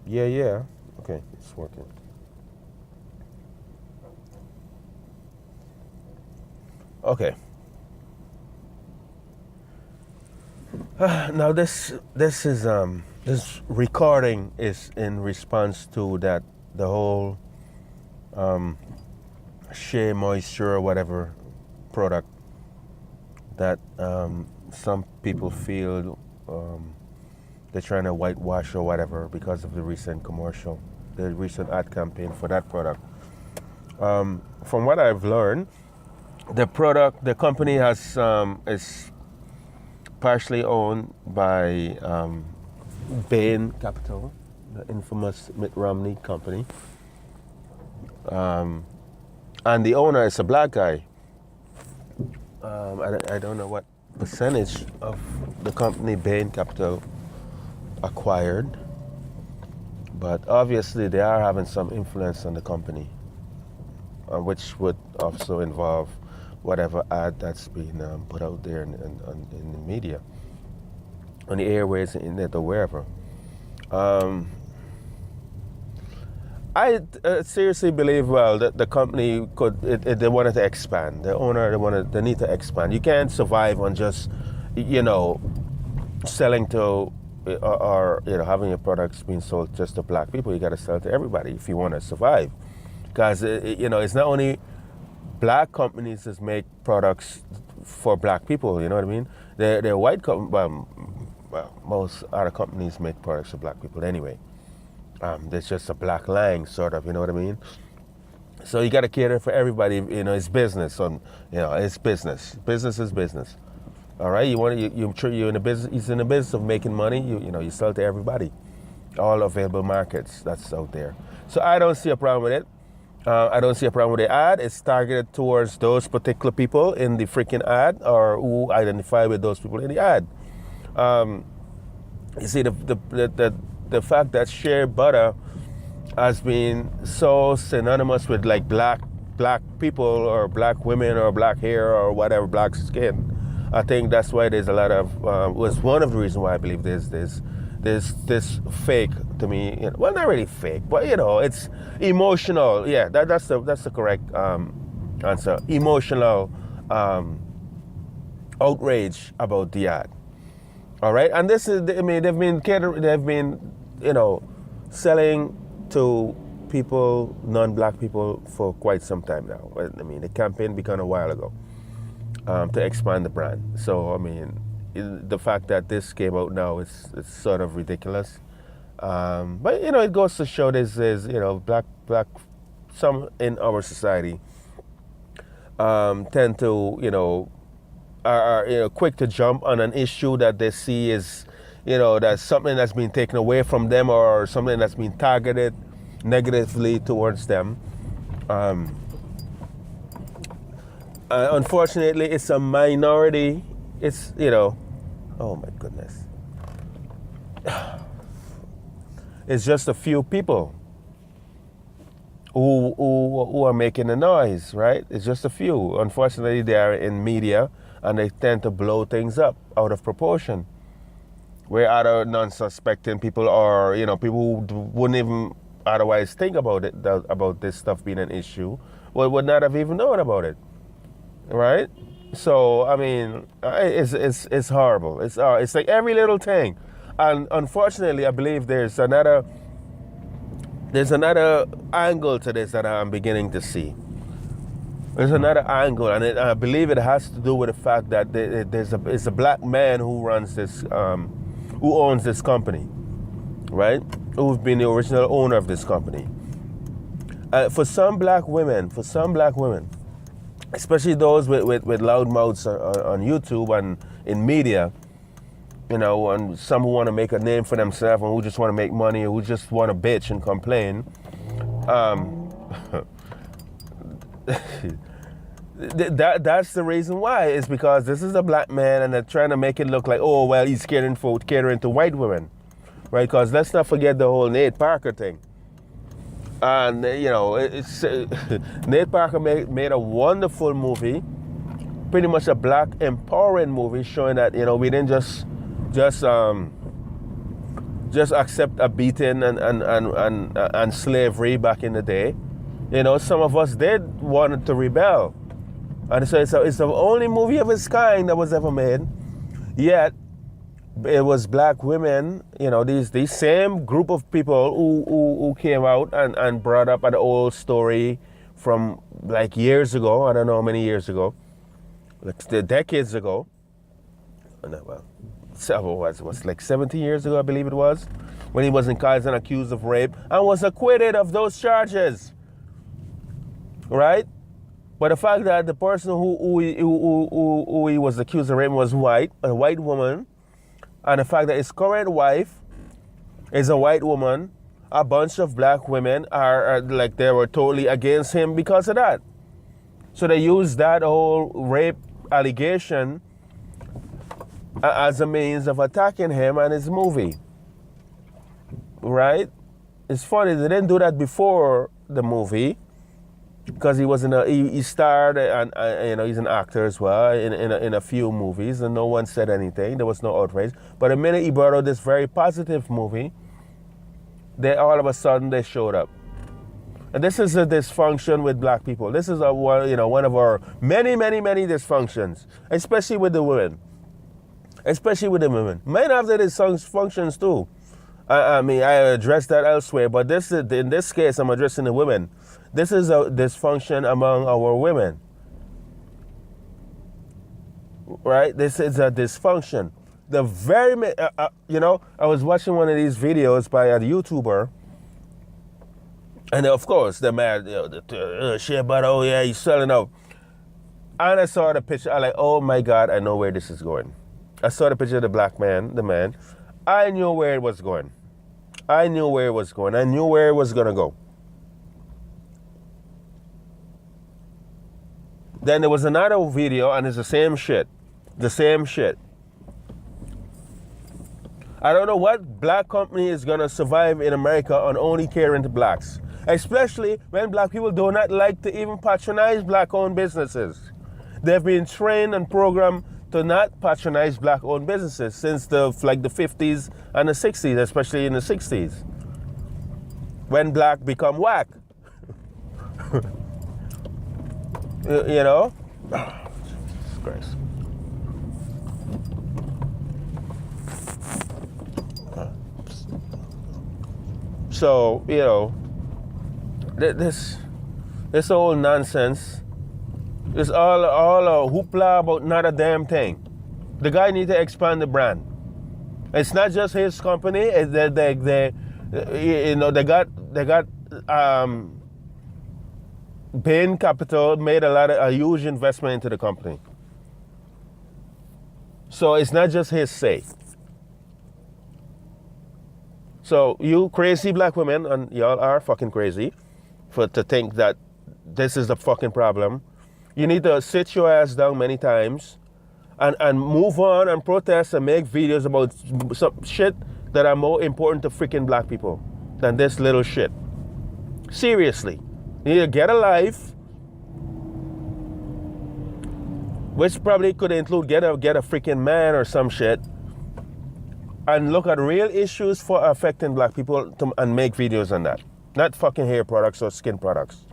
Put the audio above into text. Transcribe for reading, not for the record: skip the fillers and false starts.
Yeah, yeah. Okay, it's working. Okay. Now this recording is in response to that the whole um, shea moisture or whatever product that some people feel they're trying to whitewash or whatever because of the recent commercial, the recent ad campaign for that product. From what I've learned, the company is partially owned by Bain Capital, the infamous Mitt Romney company, and the owner is a black guy. I don't know what percentage of the company Bain Capital acquired, but obviously they are having some influence on the company, which would also involve whatever ad that's being put out there in the media, on the airways, internet, or wherever. Um, I seriously believe, well, that the company they wanted to expand. The owner, they need to expand. You can't survive on just, you know, selling to or having your products being sold just to black people. You got to sell to everybody if you want to survive, because it's not only black companies that make products for black people. You know what I mean? They're white well, most other companies make products for black people anyway. There's just a black line, sort of. You know what I mean? So you got to cater for everybody. It's business. It's business. Business is business. All right. You're in the business. He's in the business of making money. You sell to everybody, all available markets that's out there. So I don't see a problem with it. I don't see a problem with the ad. It's targeted towards those particular people in the freaking ad, or who identify with those people in the ad. You see, the fact that shea butter has been so synonymous with like black people or black women or black hair or whatever, black skin. I think that's why there's a lot of was one of the reasons why I believe there's this fake, to me. Well, not really fake, but it's emotional. Yeah, that's the correct answer. Emotional outrage about the ad. All right, and this is, I mean, they've been, selling to people, non-black people, for quite some time now. I mean, the campaign began a while ago to expand the brand. So, I mean, the fact that this came out now is sort of ridiculous. But it goes to show there's black some in our society tend to are quick to jump on an issue that they see is that's something that's been taken away from them, or something that's been targeted negatively towards them. Unfortunately, it's a minority. It's oh my goodness, it's just a few people who are making the noise, right? It's just a few. Unfortunately, they are in media, and they tend to blow things up out of proportion, where other non-suspecting people, or people who wouldn't even otherwise think about it, about this stuff being an issue, would not have even known about it, right? So I mean, it's horrible. It's like every little thing, and unfortunately, I believe there's another angle to this that I'm beginning to see. There's another angle, and I believe it has to do with the fact that it's a black man who runs this, who owns this company, right? Who's been the original owner of this company. For some black women, especially those with loud mouths on YouTube and in media, and some who want to make a name for themselves, and who just want to make money, or who just want to bitch and complain. That's the reason why. It's because this is a black man, and they're trying to make it look like, oh well, he's catering to white women, right? Because let's not forget the whole Nate Parker thing. And it's Nate Parker made a wonderful movie, pretty much a black empowering movie, showing that we didn't just just accept a beating and slavery back in the day. You know, some of us did want to rebel. And so it's the only movie of its kind that was ever made. Yet, it was black women, you know, these same group of people who came out and brought up an old story from like years ago. I don't know how many years ago, like decades ago. Well, it was like 70 years ago, I believe it was, when he was in Kaizen accused of rape and was acquitted of those charges. Right? But the fact that the person who he was accused of rape was white, a white woman, and the fact that his current wife is a white woman, a bunch of black women are like they were totally against him because of that. So they used that whole rape allegation as a means of attacking him and his movie. Right? It's funny, they didn't do that before the movie, because he starred, and you know, he's an actor as well in a few movies, and no one said anything. There was no outrage. But the minute he brought out this very positive movie, they all of a sudden they showed up. And this is a dysfunction with black people. This is one of our many dysfunctions, especially with the women. Especially with the women. Men have their dysfunctions too. I mean, I addressed that elsewhere, but in this case, I'm addressing the women. This is a dysfunction among our women. Right? This is a dysfunction. I was watching one of these videos by a YouTuber, and of course, the man, shit about, oh yeah, he's selling out. And I saw the picture, I'm like, oh my God, I know where this is going. I saw the picture of the black man, the man. I knew where it was going. I knew where it was going. I knew where it was going to go. Then there was another video, and it's the same shit. The same shit. I don't know what black company is going to survive in America on only caring to blacks. Especially when black people do not like to even patronize black-owned businesses. They've been trained and programmed to not patronize black-owned businesses since the 50s and the 60s, especially in the 60s, when black become whack. You know? Oh, Jesus Christ. So, you know, this whole nonsense is all a hoopla about not a damn thing. The guy needs to expand the brand. It's not just his company. They got Bain Capital made a huge investment into the company. So it's not just his say. So you crazy black women, and y'all are fucking crazy to think that this is the fucking problem. You need to sit your ass down many times and move on and protest and make videos about some shit that are more important to freaking black people than this little shit. Seriously. You need to get a life, which probably could include get a freaking man or some shit, and look at real issues for affecting black people and make videos on that. Not fucking hair products or skin products.